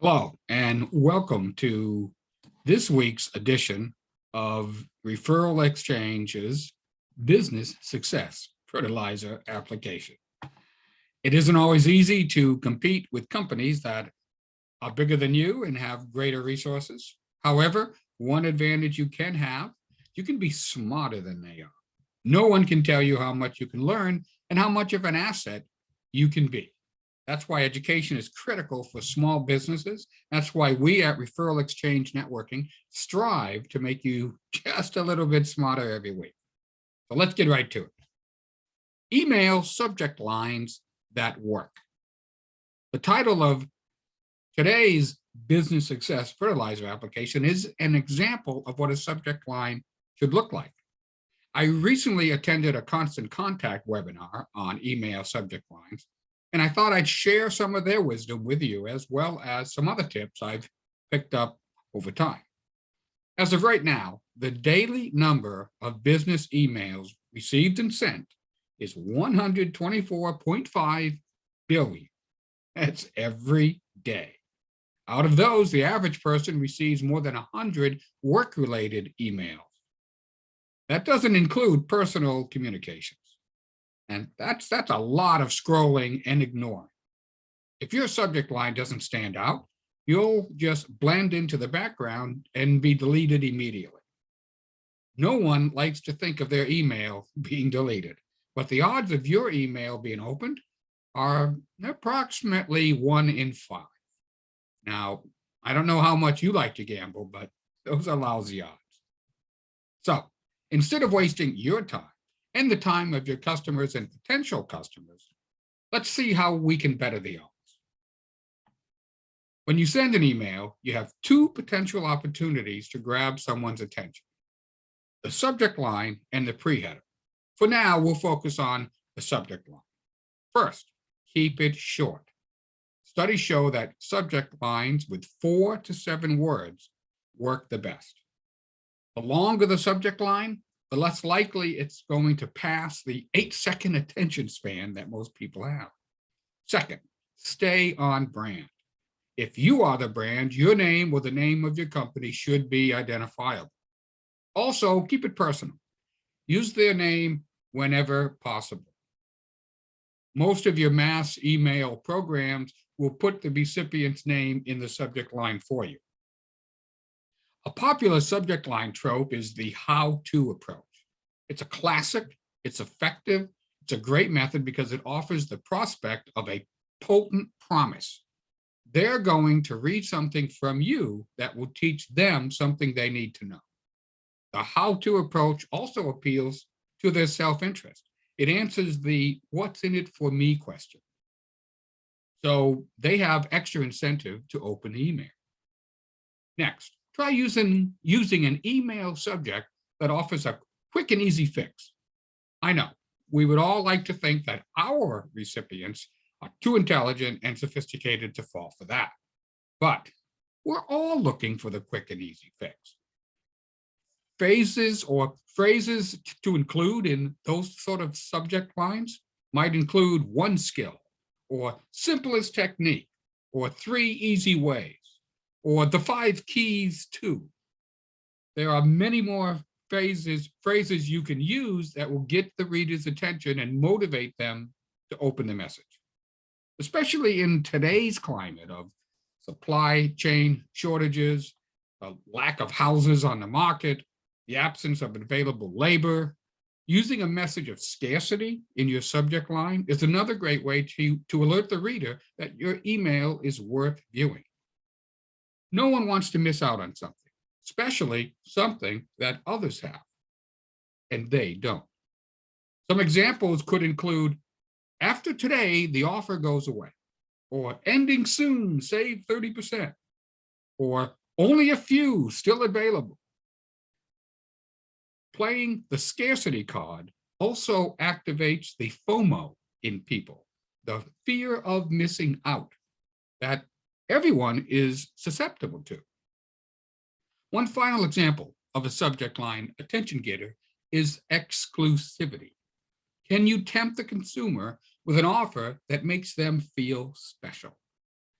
Hello, and welcome to this week's edition of Referral Exchange's Business Success Fertilizer Application. It isn't always easy to compete with companies that are bigger than you and have greater resources. However, one advantage you can have, you can be smarter than they are. No one can tell you how much you can learn and how much of an asset you can be. That's why education is critical for small businesses. That's why we at Referral Exchange Networking strive to make you just a little bit smarter every week. So let's get right to it. Email subject lines that work. The title of today's Business Success Fertilizer Application is an example of what a subject line should look like. I recently attended a constant contact webinar on email subject lines, and I thought I'd share some of their wisdom with you, as well as some other tips I've picked up over time. As of right now, the daily number of business emails received and sent is 124.5 billion. That's every day. Out of those, the average person receives more than 100 work-related emails. That doesn't include personal communications. And that's a lot of scrolling and ignoring. If your subject line doesn't stand out, you'll just blend into the background and be deleted immediately. No one likes to think of their email being deleted, but the odds of your email being opened are approximately 1 in 5. Now, I don't know how much you like to gamble, but those are lousy odds. So instead of wasting your time and the time of your customers and potential customers, let's see how we can better the odds. When you send an email, you have 2 potential opportunities to grab someone's attention: the subject line and the pre-header. For now, we'll focus on the subject line. First, keep it short. Studies show that subject lines with 4 to 7 words work the best. The longer the subject line, the less likely it's going to pass the 8-second attention span that most people have. Second, stay on brand. If you are the brand, your name or the name of your company should be identifiable. Also, keep it personal. Use their name whenever possible. Most of your mass email programs will put the recipient's name in the subject line for you. A popular subject line trope is the how-to approach. It's a classic, it's effective, it's a great method because it offers the prospect of a potent promise. They're going to read something from you that will teach them something they need to know. The how-to approach also appeals to their self-interest. It answers the "what's in it for me" question. So they have extra incentive to open the email. Next, try using an email subject that offers a quick and easy fix. I know, we would all like to think that our recipients are too intelligent and sophisticated to fall for that. But we're all looking for the quick and easy fix. Phrases to include in those sort of subject lines might include "one skill," or "simplest technique," or "3 easy ways," or "the 5 keys to." There are many more phrases you can use that will get the reader's attention and motivate them to open the message. Especially in today's climate of supply chain shortages, a lack of houses on the market, the absence of available labor, using a message of scarcity in your subject line is another great way to alert the reader that your email is worth viewing. No one wants to miss out on something, especially something that others have, and they don't. Some examples could include, "After today, the offer goes away," or "ending soon, save 30%," or "only a few still available." Playing the scarcity card also activates the FOMO in people, the fear of missing out, that everyone is susceptible to. One final example of a subject line attention getter is exclusivity. Can you tempt the consumer with an offer that makes them feel special?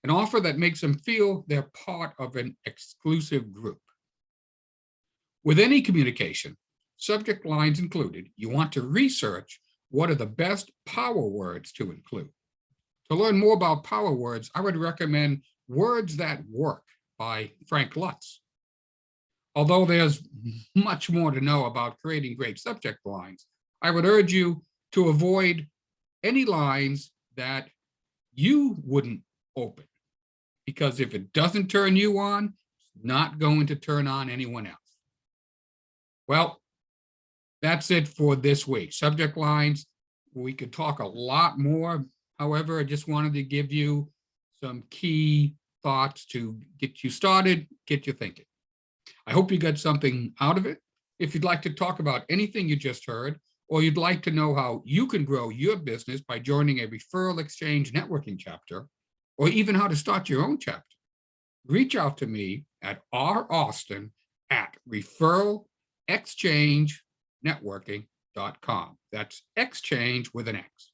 an offer that makes them feel they're part of an exclusive group. With any communication, subject lines included, you want to research what are the best power words to include. To learn more about power words, I would recommend Words That Work by Frank Lutz. Although there's much more to know about creating great subject lines, I would urge you to avoid any lines that you wouldn't open, because if it doesn't turn you on, it's not going to turn on anyone else. Well, that's it for this week. Subject lines, we could talk a lot more. However, I just wanted to give you some key thoughts to get you started, get you thinking. I hope you got something out of it. If you'd like to talk about anything you just heard, or you'd like to know how you can grow your business by joining a referral exchange networking chapter, or even how to start your own chapter, reach out to me at raustin@referralexchangenetworking.com. That's exchange with an X.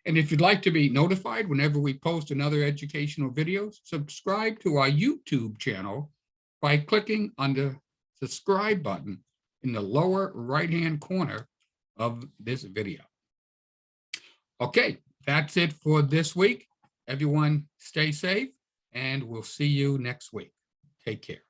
And if you'd like to be notified whenever we post another educational video, subscribe to our YouTube channel by clicking on the subscribe button in the lower right-hand corner of this video. Okay, that's it for this week. Everyone stay safe, and we'll see you next week. Take care.